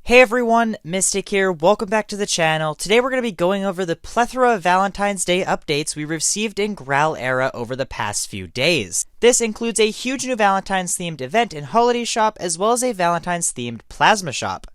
Hey everyone, Mistik here, welcome back to the channel. Today we're going to be going over the plethora of Valentine's Day updates we received in Graal era over the past few days. This includes a huge new Valentine's themed event and holiday shop, as well as a Valentine's themed plasma shop.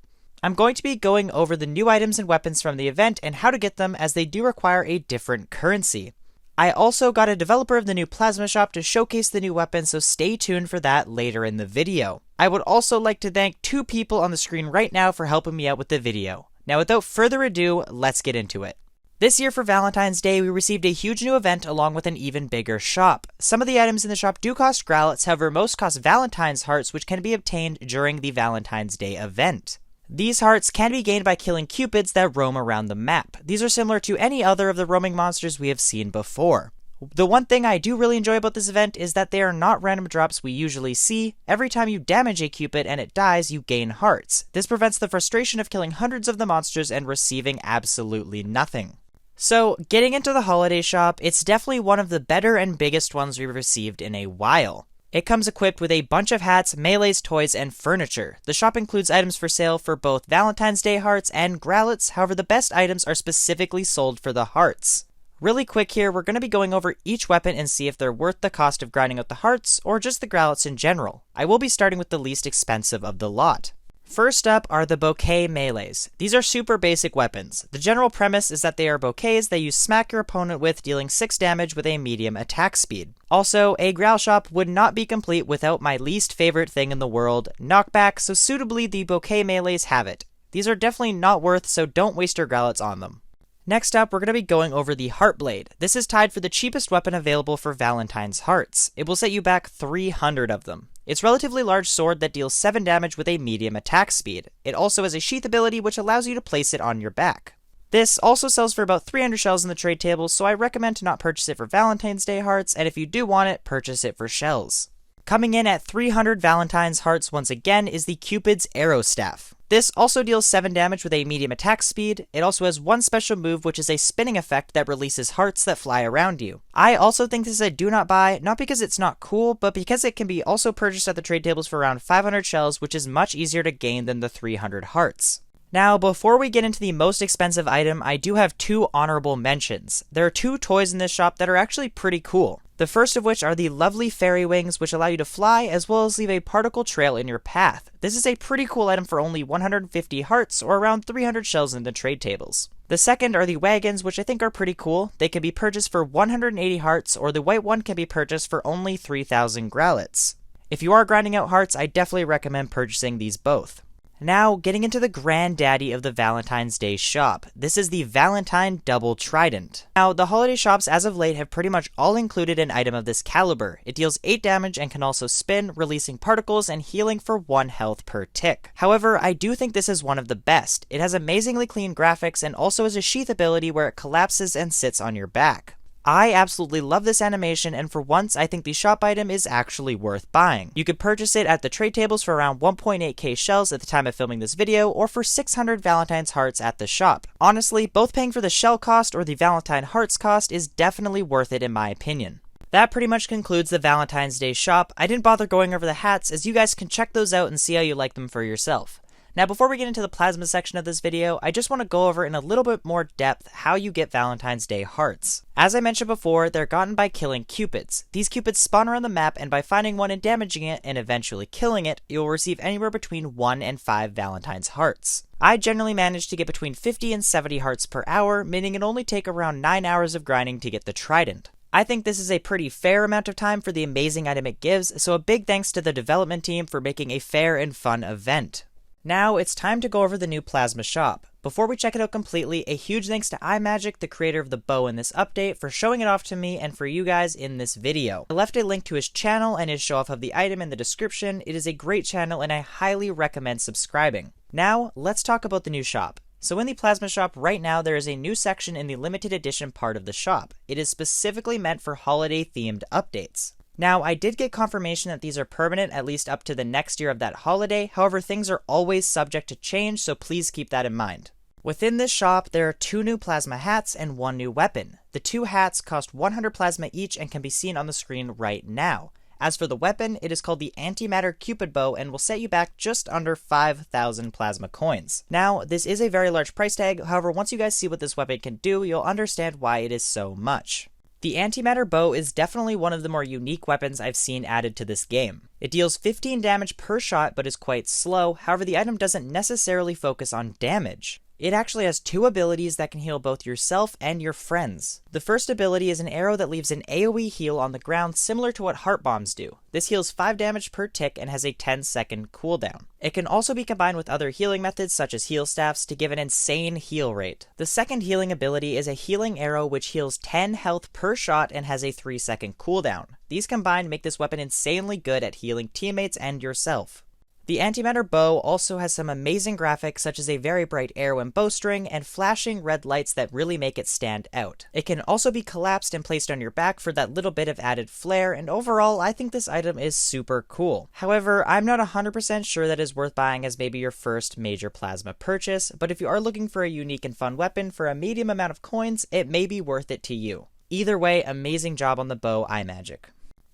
I'm going to be going over the new items and weapons from the event and how to get them, as they do require a different currency. I also got a developer of the new plasma shop to showcase the new weapons, so stay tuned for that later in the video. I would also like to thank two people on the screen right now for helping me out with the video. Now without further ado, let's get into it. This year for Valentine's Day, we received a huge new event along with an even bigger shop. Some of the items in the shop do cost Graalets, however most cost Valentine's hearts, which can be obtained during the Valentine's Day event. These hearts can be gained by killing cupids that roam around the map. These are similar to any other of the roaming monsters we have seen before. The one thing I do really enjoy about this event is that they are not random drops we usually see. Every time you damage a cupid and it dies, you gain hearts. This prevents the frustration of killing hundreds of the monsters and receiving absolutely nothing. So, getting into the holiday shop, it's definitely one of the better and biggest ones we've received in a while. It comes equipped with a bunch of hats, melees, toys, and furniture. The shop includes items for sale for both Valentine's Day Hearts and Graalets, however the best items are specifically sold for the hearts. Really quick here, we're going to be going over each weapon and see if they're worth the cost of grinding out the hearts, or just the Graalets in general. I will be starting with the least expensive of the lot. First up are the bouquet melees. These are super basic weapons. The general premise is that they are bouquets that you smack your opponent with, dealing 6 damage with a medium attack speed. Also, a Graal shop would not be complete without my least favorite thing in the world, knockback, so suitably the bouquet melees have it. These are definitely not worth, so don't waste your Graalets on them. Next up, we're going to be going over the Heart Blade. This is tied for the cheapest weapon available for Valentine's hearts. It will set you back 300 of them. It's a relatively large sword that deals 7 damage with a medium attack speed. It also has a sheath ability which allows you to place it on your back. This also sells for about 300 shells in the trade table, so I recommend to not purchase it for Valentine's Day hearts, and if you do want it, purchase it for shells. Coming in at 300 Valentine's hearts once again is the Cupid's Arrow Staff. This also deals 7 damage with a medium attack speed. It also has one special move, which is a spinning effect that releases hearts that fly around you. I also think this is a do not buy, not because it's not cool, but because it can be also purchased at the trade tables for around 500 shells, which is much easier to gain than the 300 hearts. Now, before we get into the most expensive item, I do have 2 honorable mentions. There are 2 toys in this shop that are actually pretty cool. The first of which are the lovely fairy wings, which allow you to fly as well as leave a particle trail in your path. This is a pretty cool item for only 150 hearts, or around 300 shells in the trade tables. The second are the wagons, which I think are pretty cool. They can be purchased for 180 hearts, or the white one can be purchased for only 3,000 Graalets. If you are grinding out hearts, I definitely recommend purchasing these both. Now, getting into the granddaddy of the Valentine's Day shop. This is the Valentine Double Trident. Now, the holiday shops as of late have pretty much all included an item of this caliber. It deals 8 damage and can also spin, releasing particles and healing for 1 health per tick. However, I do think this is one of the best. It has amazingly clean graphics and also has a sheath ability where it collapses and sits on your back. I absolutely love this animation, and for once I think the shop item is actually worth buying. You could purchase it at the trade tables for around 1.8k shells at the time of filming this video, or for 600 Valentine's hearts at the shop. Honestly, both paying for the shell cost or the Valentine hearts cost is definitely worth it in my opinion. That pretty much concludes the Valentine's Day shop. I didn't bother going over the hats, as you guys can check those out and see how you like them for yourself. Now, before we get into the plasma section of this video, I just want to go over in a little bit more depth how you get Valentine's Day hearts. As I mentioned before, they're gotten by killing cupids. These cupids spawn around the map, and by finding one and damaging it and eventually killing it, you'll receive anywhere between 1 and 5 Valentine's hearts. I generally manage to get between 50 and 70 hearts per hour, meaning it only take around 9 hours of grinding to get the trident. I think this is a pretty fair amount of time for the amazing item it gives, so a big thanks to the development team for making a fair and fun event. Now, it's time to go over the new plasma shop. Before we check it out completely, a huge thanks to iMagic, the creator of the bow in this update, for showing it off to me and for you guys in this video. I left a link to his channel and his show off of the item in the description. It is a great channel and I highly recommend subscribing. Now, let's talk about the new shop. So in the plasma shop right now, there is a new section in the limited edition part of the shop. It is specifically meant for holiday themed updates. Now, I did get confirmation that these are permanent at least up to the next year of that holiday, however things are always subject to change, so please keep that in mind. Within this shop, there are 2 new plasma hats and 1 new weapon. The 2 hats cost 100 plasma each and can be seen on the screen right now. As for the weapon, it is called the Antimatter Bow and will set you back just under 5,000 plasma coins. Now, this is a very large price tag, however, once you guys see what this weapon can do, you'll understand why it is so much. The Antimatter Bow is definitely one of the more unique weapons I've seen added to this game. It deals 15 damage per shot but is quite slow, however the item doesn't necessarily focus on damage. It actually has 2 abilities that can heal both yourself and your friends. The first ability is an arrow that leaves an AoE heal on the ground similar to what heart bombs do. This heals 5 damage per tick and has a 10-second cooldown. It can also be combined with other healing methods such as heal staffs to give an insane heal rate. The second healing ability is a healing arrow which heals 10 health per shot and has a 3-second cooldown. These combined make this weapon insanely good at healing teammates and yourself. The Antimatter Bow also has some amazing graphics such as a very bright arrow and bowstring and flashing red lights that really make it stand out. It can also be collapsed and placed on your back for that little bit of added flair, and overall I think this item is super cool. However, I'm not 100% sure that is worth buying as maybe your first major plasma purchase, but if you are looking for a unique and fun weapon for a medium amount of coins, it may be worth it to you. Either way, amazing job on the bow, iMagic.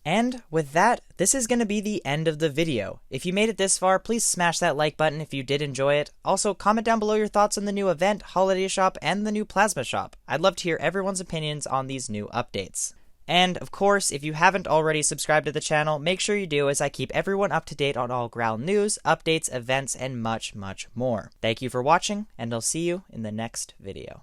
And with that, this is going to be the end of the video. If you made it this far, please smash that like button if you did enjoy it. Also, comment down below your thoughts on the new event, holiday shop, and the new plasma shop. I'd love to hear everyone's opinions on these new updates. And, of course, if you haven't already subscribed to the channel, make sure you do as I keep everyone up to date on all Graal news, updates, events, and much, much more. Thank you for watching, and I'll see you in the next video.